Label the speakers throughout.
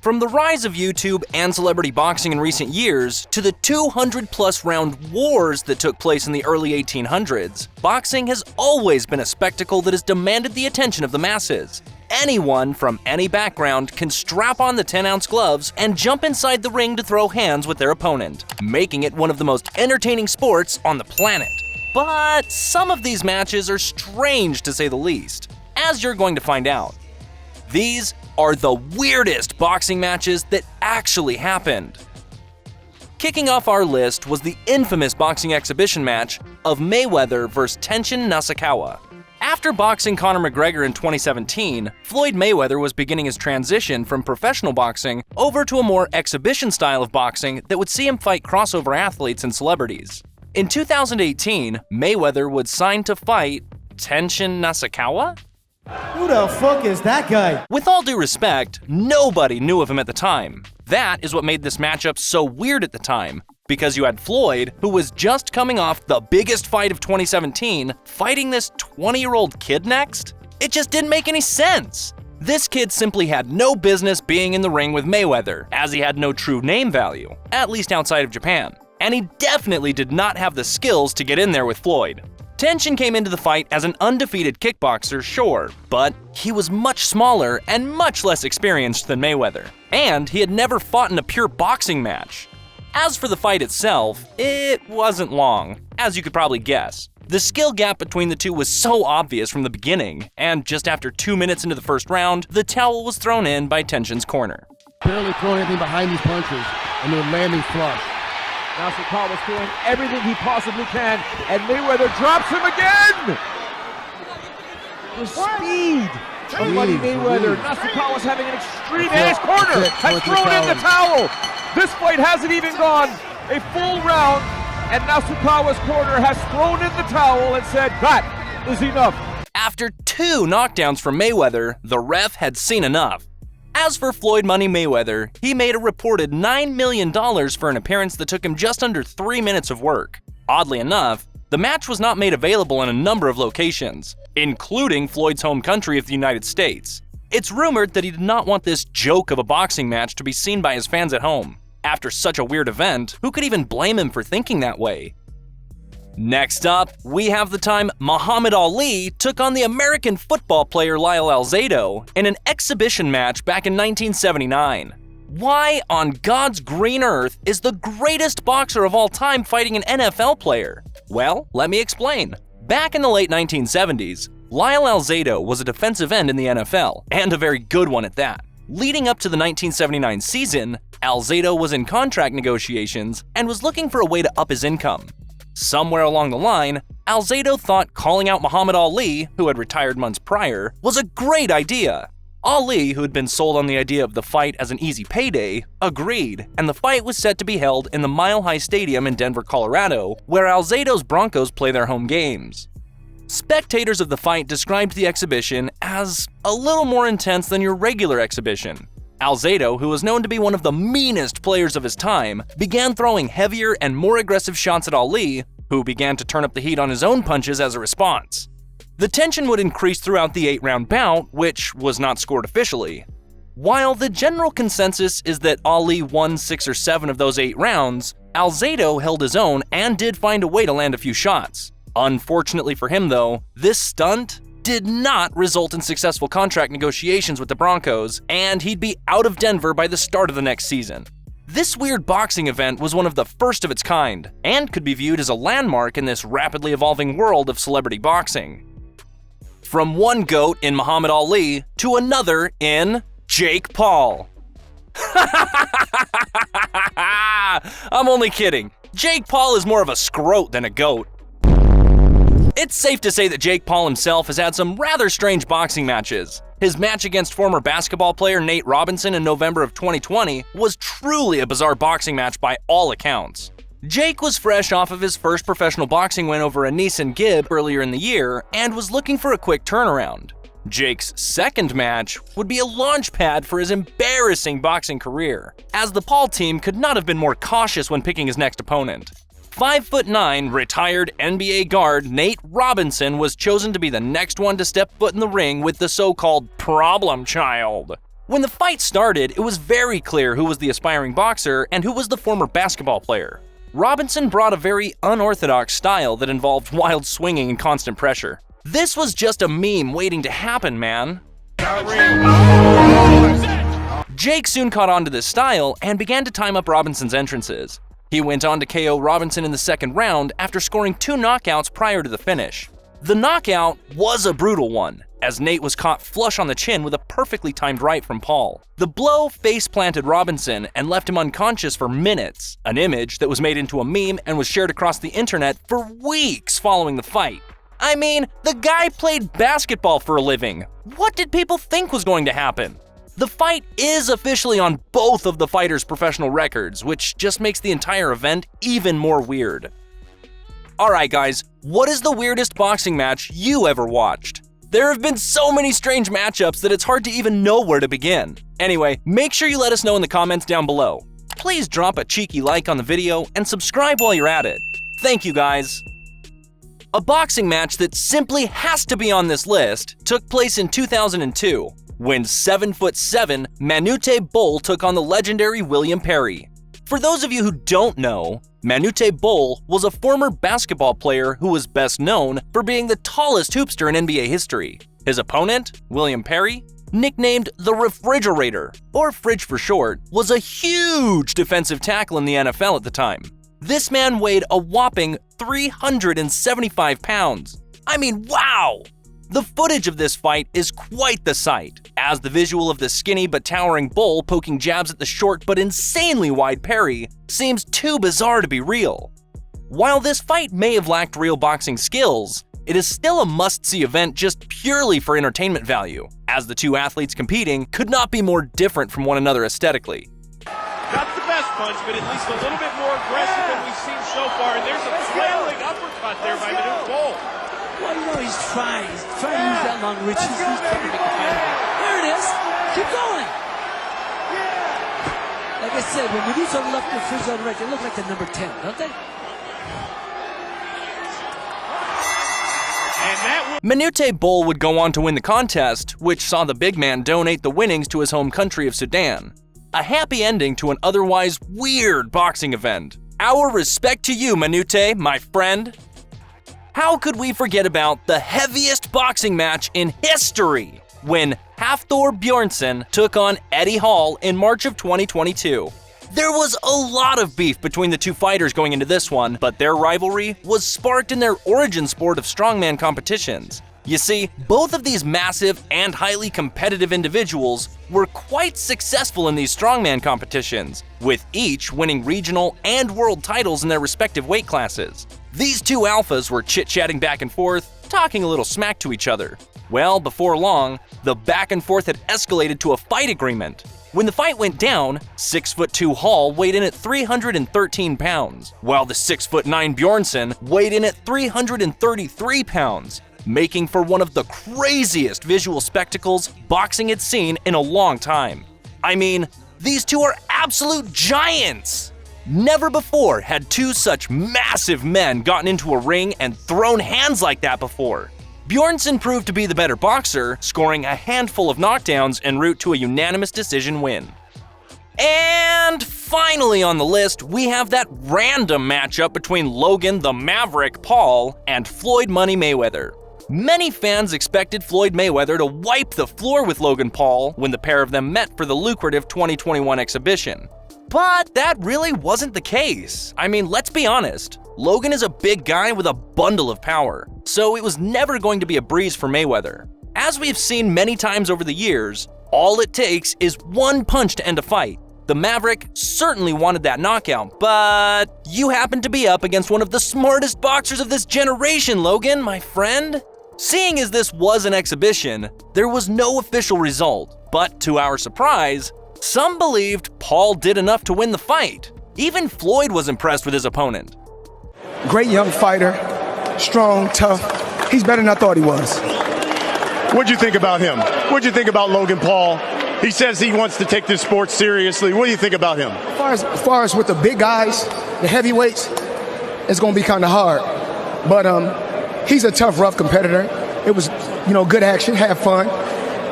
Speaker 1: From the rise of YouTube and celebrity boxing in recent years to the 200-plus round wars that took place in the early 1800s, boxing has always been a spectacle that has demanded the attention of the masses. Anyone from any background can strap on the 10-ounce gloves and jump inside the ring to throw hands with their opponent, making it one of the most entertaining sports on the planet. But some of these matches are strange to say the least, as you're going to find out. These are the weirdest boxing matches that actually happened. Kicking off our list was the infamous boxing exhibition match of Mayweather vs. Tenshin Nasukawa. After boxing Conor McGregor in 2017, Floyd Mayweather was beginning his transition from professional boxing over to a more exhibition style of boxing that would see him fight crossover athletes and celebrities. In 2018, Mayweather would sign to fight Tenshin Nasukawa?
Speaker 2: Who the fuck is that guy?
Speaker 1: With all due respect, nobody knew of him at the time. That is what made this matchup so weird at the time, because you had Floyd, who was just coming off the biggest fight of 2017, fighting this 20-year-old kid next? It just didn't make any sense. This kid simply had no business being in the ring with Mayweather, as he had no true name value, at least outside of Japan. And he definitely did not have the skills to get in there with Floyd. Tenshin came into the fight as an undefeated kickboxer, sure, but he was much smaller and much less experienced than Mayweather, and he had never fought in a pure boxing match. As for the fight itself, it wasn't long, as you could probably guess. The skill gap between the two was so obvious from the beginning, and just after 2 minutes into the first round, the towel was thrown in by Tenshin's corner.
Speaker 3: Barely throwing anything behind these punches, and they're landing flush.
Speaker 4: Nasukawa's doing everything he possibly can, and Mayweather drops him again! The speed of Money Mayweather. Nasukawa's having an extreme, and his corner has thrown in the towel! This fight hasn't even gone a full round, and Nasukawa's corner has thrown in the towel and said, that is enough.
Speaker 1: After 2 knockdowns from Mayweather, the ref had seen enough. As for Floyd Money Mayweather, he made a reported $9 million for an appearance that took him just under 3 minutes of work. Oddly enough, the match was not made available in a number of locations, including Floyd's home country of the United States. It's rumored that he did not want this joke of a boxing match to be seen by his fans at home. After such a weird event, who could even blame him for thinking that way? Next up, we have the time Muhammad Ali took on the American football player Lyle Alzado in an exhibition match back in 1979. Why on God's green earth is the greatest boxer of all time fighting an NFL player? Well, let me explain. Back in the late 1970s, Lyle Alzado was a defensive end in the NFL, and a very good one at that. Leading up to the 1979 season, Alzado was in contract negotiations and was looking for a way to up his income. Somewhere along the line, Alzado thought calling out Muhammad Ali, who had retired months prior, was a great idea. Ali, who had been sold on the idea of the fight as an easy payday, agreed, and the fight was set to be held in the Mile High Stadium in Denver, Colorado, where Alzado's Broncos play their home games. Spectators of the fight described the exhibition as a little more intense than your regular exhibition. Alzado, who was known to be one of the meanest players of his time, began throwing heavier and more aggressive shots at Ali, who began to turn up the heat on his own punches as a response. The tension would increase throughout the 8-round bout, which was not scored officially. While the general consensus is that Ali won 6 or 7 of those 8 rounds, Alzado held his own and did find a way to land a few shots. Unfortunately for him though, this stunt did not result in successful contract negotiations with the Broncos, and he'd be out of Denver by the start of the next season. This weird boxing event was one of the first of its kind, and could be viewed as a landmark in this rapidly evolving world of celebrity boxing. From one GOAT in Muhammad Ali to another in Jake Paul. I'm only kidding. Jake Paul is more of a scrote than a GOAT. It's safe to say that Jake Paul himself has had some rather strange boxing matches. His match against former basketball player Nate Robinson in November of 2020 was truly a bizarre boxing match by all accounts. Jake was fresh off of his first professional boxing win over Anisan Gibb earlier in the year and was looking for a quick turnaround. Jake's second match would be a launch pad for his embarrassing boxing career, as the Paul team could not have been more cautious when picking his next opponent. 5'9", retired NBA guard Nate Robinson was chosen to be the next one to step foot in the ring with the so-called problem child. When the fight started, it was very clear who was the aspiring boxer and who was the former basketball player. Robinson brought a very unorthodox style that involved wild swinging and constant pressure. This was just a meme waiting to happen, man. Jake soon caught on to this style and began to time up Robinson's entrances. He went on to KO Robinson in the second round after scoring 2 knockouts prior to the finish. The knockout was a brutal one, as Nate was caught flush on the chin with a perfectly timed right from Paul. The blow face-planted Robinson and left him unconscious for minutes, an image that was made into a meme and was shared across the internet for weeks following the fight. I mean, the guy played basketball for a living. What did people think was going to happen? The fight is officially on both of the fighters' professional records, which just makes the entire event even more weird. Alright guys, what is the weirdest boxing match you ever watched? There have been so many strange matchups that it's hard to even know where to begin. Anyway, make sure you let us know in the comments down below. Please drop a cheeky like on the video and subscribe while you're at it. Thank you guys. A boxing match that simply has to be on this list took place in 2002, when 7'7" Manute Bol took on the legendary William Perry. For those of you who don't know, Manute Bol was a former basketball player who was best known for being the tallest hoopster in NBA history. His opponent, William Perry, nicknamed the Refrigerator, or Fridge for short, was a huge defensive tackle in the NFL at the time. This man weighed a whopping 375 pounds. I mean, wow! The footage of this fight is quite the sight, as the visual of the skinny but towering Bol poking jabs at the short but insanely wide Perry seems too bizarre to be real. While this fight may have lacked real boxing skills, it is still a must-see event just purely for entertainment value, as the two athletes competing could not be more different from one another aesthetically.
Speaker 5: Not the best punch, but at least a little bit more aggressive than we've seen so far, and there's a flailing uppercut there by Manute Bol.
Speaker 6: Well, you know, he's trying to use that long reach. He's trying to make a fight. There it is. Keep going. Like I said, when Medusa on the left and Frizz on the right, they look like the number 10, don't they?
Speaker 1: Manute Bol would go on to win the contest, which saw the big man donate the winnings to his home country of Sudan. A happy ending to an otherwise weird boxing event. Our respect to you, Manute, my friend. How could we forget about the heaviest boxing match in history when Hafthor Bjornsson took on Eddie Hall in March of 2022? There was a lot of beef between the two fighters going into this one, but their rivalry was sparked in their origin sport of strongman competitions. You see, both of these massive and highly competitive individuals were quite successful in these strongman competitions, with each winning regional and world titles in their respective weight classes. These two alphas were chit-chatting back and forth, talking a little smack to each other. Well, before long, the back and forth had escalated to a fight agreement. When the fight went down, 6'2" Hall weighed in at 313 pounds, while the 6'9" Bjornsson weighed in at 333 pounds, making for one of the craziest visual spectacles boxing had seen in a long time. I mean, these two are absolute giants! Never before had two such massive men gotten into a ring and thrown hands like that before. Bjornsson proved to be the better boxer, scoring a handful of knockdowns en route to a unanimous decision win. And finally on the list, we have that random matchup between Logan the Maverick Paul and Floyd Money Mayweather. Many fans expected Floyd Mayweather to wipe the floor with Logan Paul when the pair of them met for the lucrative 2021 exhibition. But that really wasn't the case. I mean, let's be honest. Logan is a big guy with a bundle of power, so it was never going to be a breeze for Mayweather. As we've seen many times over the years, all it takes is one punch to end a fight. The Maverick certainly wanted that knockout, but you happen to be up against one of the smartest boxers of this generation, Logan, my friend. Seeing as this was an exhibition, there was no official result, but to our surprise, some believed Paul did enough to win the fight. Even Floyd was impressed with his opponent.
Speaker 7: Great young fighter, strong, tough. He's better than I thought he was.
Speaker 8: What'd you think about him? What'd you think about Logan Paul? He says he wants to take this sport seriously. What do you think about him?
Speaker 7: As far as with the big guys, the heavyweights, it's going to be kind of hard. But he's a tough, rough competitor. It was, good action, have fun.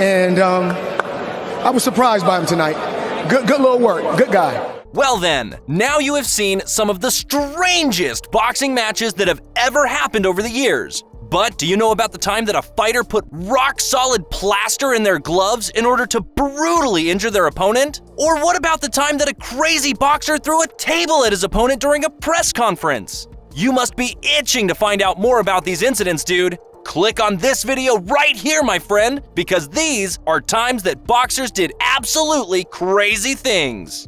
Speaker 7: And I was surprised by him tonight. Good little work. Good guy.
Speaker 1: Well then, now you have seen some of the strangest boxing matches that have ever happened over the years. But do you know about the time that a fighter put rock-solid plaster in their gloves in order to brutally injure their opponent? Or what about the time that a crazy boxer threw a table at his opponent during a press conference? You must be itching to find out more about these incidents, dude. Click on this video right here, my friend, because these are times that boxers did absolutely crazy things.